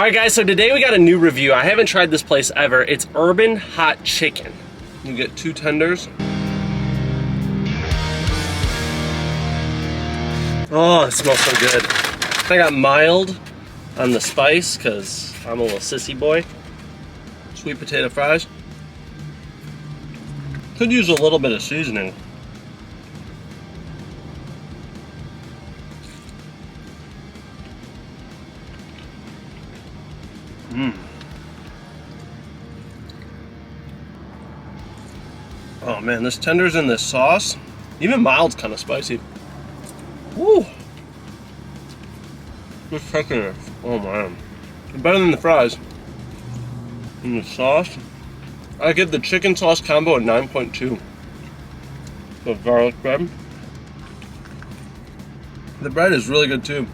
Alright guys, so today we got a new review. I haven't tried this place ever. It's Urban Hot Chicken. You get 2 tenders. Oh, it smells so good. I got mild on the spice because I'm a little sissy boy. Sweet potato fries. Could use a little bit of seasoning. Oh man, this tender's in this sauce. Even mild's kind of spicy. Woo! Just checking it. Oh man. It's better than the fries. And the sauce. I give the chicken sauce combo a 9.2. The garlic bread. The bread is really good too.